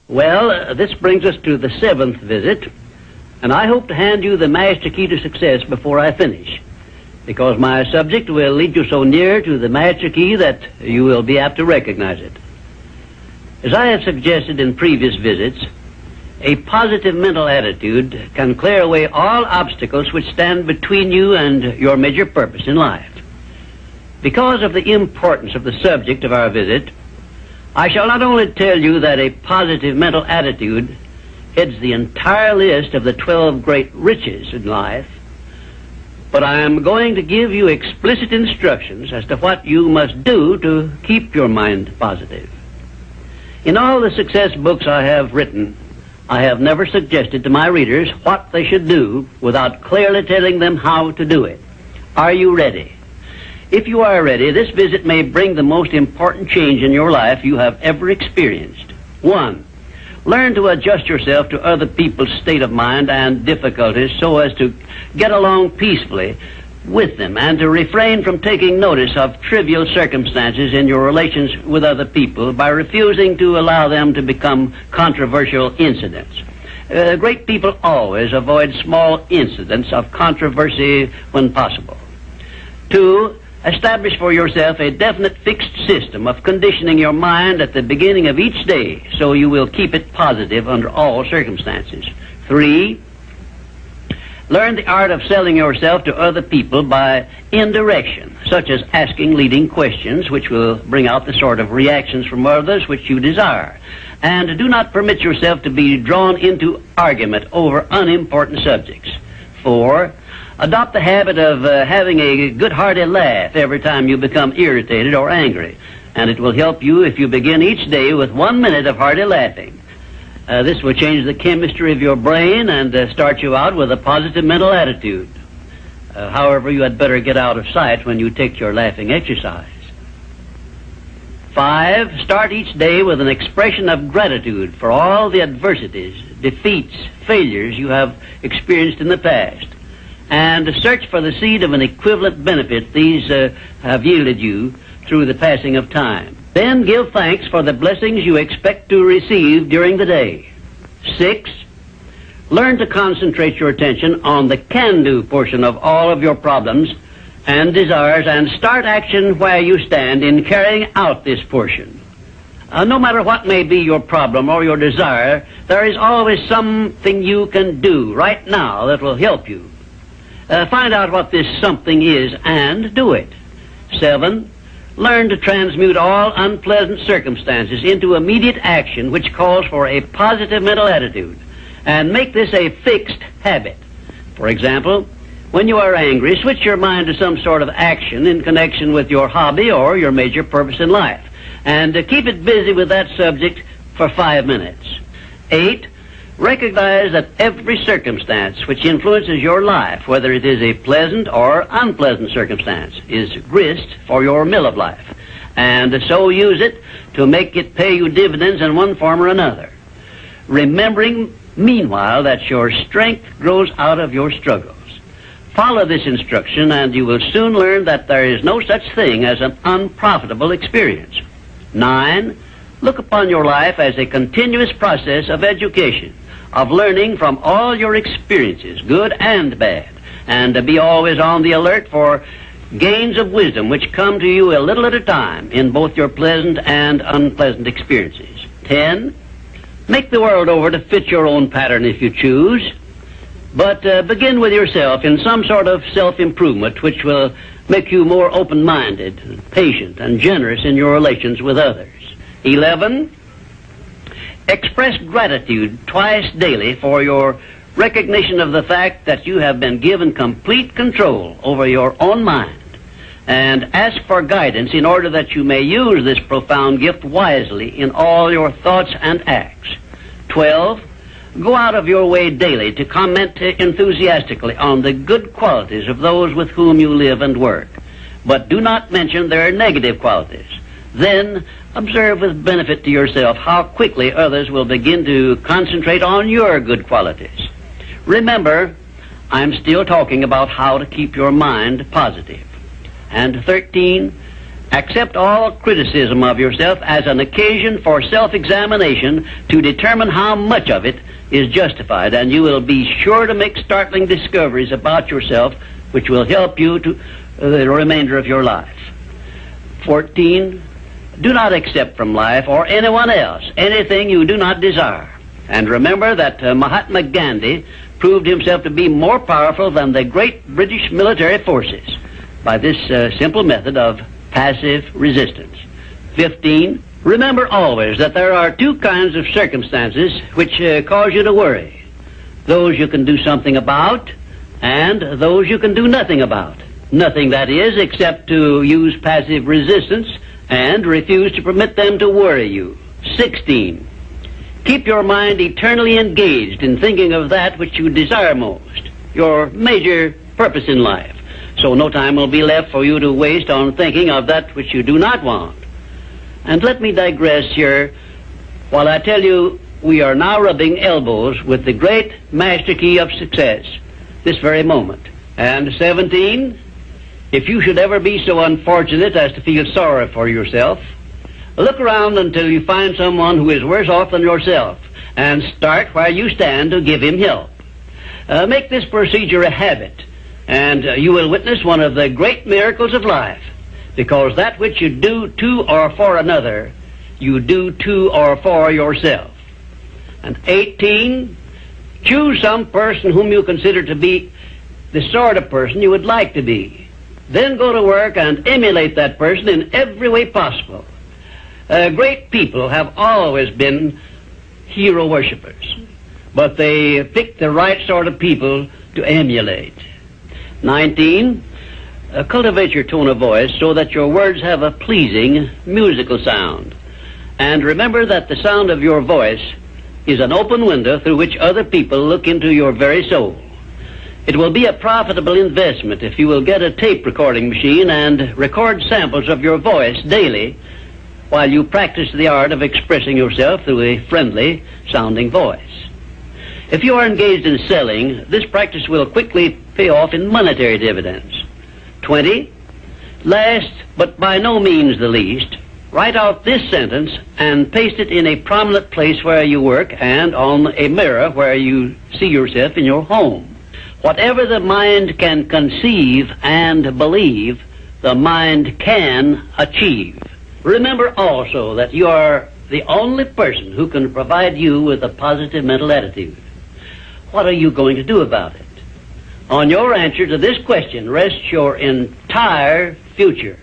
Well, this brings us to the 7th visit, and I hope to hand you the master key to success before I finish, because my subject will lead you so near to the master key that you will be apt to recognize it. As I have suggested in previous visits, a positive mental attitude can clear away all obstacles which stand between you and your major purpose in life. Because of the importance of the subject of our visit, I shall not only tell you that a positive mental attitude heads the entire list of the 12 great riches in life, but I am going to give you explicit instructions as to what you must do to keep your mind positive. In all the success books I have written, I have never suggested to my readers what they should do without clearly telling them how to do it. Are you ready? If you are ready, this visit may bring the most important change in your life you have ever experienced. 1. Learn to adjust yourself to other people's state of mind and difficulties so as to get along peacefully with them and to refrain from taking notice of trivial circumstances in your relations with other people by refusing to allow them to become controversial incidents. Great people always avoid small incidents of controversy when possible. 2. Establish for yourself a definite fixed system of conditioning your mind at the beginning of each day so you will keep it positive under all circumstances. 3. Learn the art of selling yourself to other people by indirection, such as asking leading questions which will bring out the sort of reactions from others which you desire. And do not permit yourself to be drawn into argument over unimportant subjects. 4. Adopt the habit of having a good hearty laugh every time you become irritated or angry, and it will help you if you begin each day with 1 minute of hearty laughing. This will change the chemistry of your brain and start you out with a positive mental attitude. However, you had better get out of sight when you take your laughing exercise. 5. Start each day with an expression of gratitude for all the adversities, defeats, failures you have experienced in the past, and search for the seed of an equivalent benefit these have yielded you through the passing of time. Then give thanks for the blessings you expect to receive during the day. 6. Learn to concentrate your attention on the can-do portion of all of your problems and desires and start action where you stand in carrying out this portion. No matter what may be your problem or your desire, there is always something you can do right now that will help you. Find out what this something is and do it. 7. Learn to transmute all unpleasant circumstances into immediate action which calls for a positive mental attitude, and make this a fixed habit. For example, when you are angry, switch your mind to some sort of action in connection with your hobby or your major purpose in life, and keep it busy with that subject for 5 minutes. 8. Recognize that every circumstance which influences your life, whether it is a pleasant or unpleasant circumstance, is grist for your mill of life, and so use it to make it pay you dividends in one form or another, remembering meanwhile that your strength grows out of your struggles. Follow this instruction and you will soon learn that there is no such thing as an unprofitable experience. 9. Look upon your life as a continuous process of education, of learning from all your experiences, good and bad, and to be always on the alert for gains of wisdom which come to you a little at a time in both your pleasant and unpleasant experiences. 10. Make the world over to fit your own pattern if you choose, but begin with yourself in some sort of self-improvement which will make you more open-minded, patient, and generous in your relations with others. 11. Express gratitude twice daily for your recognition of the fact that you have been given complete control over your own mind, and ask for guidance in order that you may use this profound gift wisely in all your thoughts and acts. 12. Go out of your way daily to comment enthusiastically on the good qualities of those with whom you live and work, but do not mention their negative qualities. Then observe with benefit to yourself how quickly others will begin to concentrate on your good qualities. Remember, I'm still talking about how to keep your mind positive. And 13, Accept all criticism of yourself as an occasion for self-examination to determine how much of it is justified, and you will be sure to make startling discoveries about yourself which will help you to the remainder of your life. 14. Do not accept from life or anyone else anything you do not desire. And remember that Mahatma Gandhi proved himself to be more powerful than the great British military forces by this simple method of passive resistance. 15. Remember always that there are two kinds of circumstances which cause you to worry. Those you can do something about, and those you can do nothing about. Nothing, that is, except to use passive resistance and refuse to permit them to worry you. 16. Keep your mind eternally engaged in thinking of that which you desire most, your major purpose in life, so no time will be left for you to waste on thinking of that which you do not want. And let me digress here while I tell you we are now rubbing elbows with the great master key of success this very moment. And 17, if you should ever be so unfortunate as to feel sorry for yourself, look around until you find someone who is worse off than yourself, and start where you stand to give him help. Make this procedure a habit, and you will witness one of the great miracles of life, because that which you do to or for another, you do to or for yourself. And 18, choose some person whom you consider to be the sort of person you would like to be. Then go to work and emulate that person in every way possible. Great people have always been hero worshippers, but they pick the right sort of people to emulate. 19, cultivate your tone of voice so that your words have a pleasing musical sound. And remember that the sound of your voice is an open window through which other people look into your very soul. It will be a profitable investment if you will get a tape recording machine and record samples of your voice daily while you practice the art of expressing yourself through a friendly sounding voice. If you are engaged in selling, this practice will quickly pay off in monetary dividends. 20, last but by no means the least, write out this sentence and paste it in a prominent place where you work and on a mirror where you see yourself in your home. Whatever the mind can conceive and believe, the mind can achieve. Remember also that you are the only person who can provide you with a positive mental attitude. What are you going to do about it? On your answer to this question rests your entire future.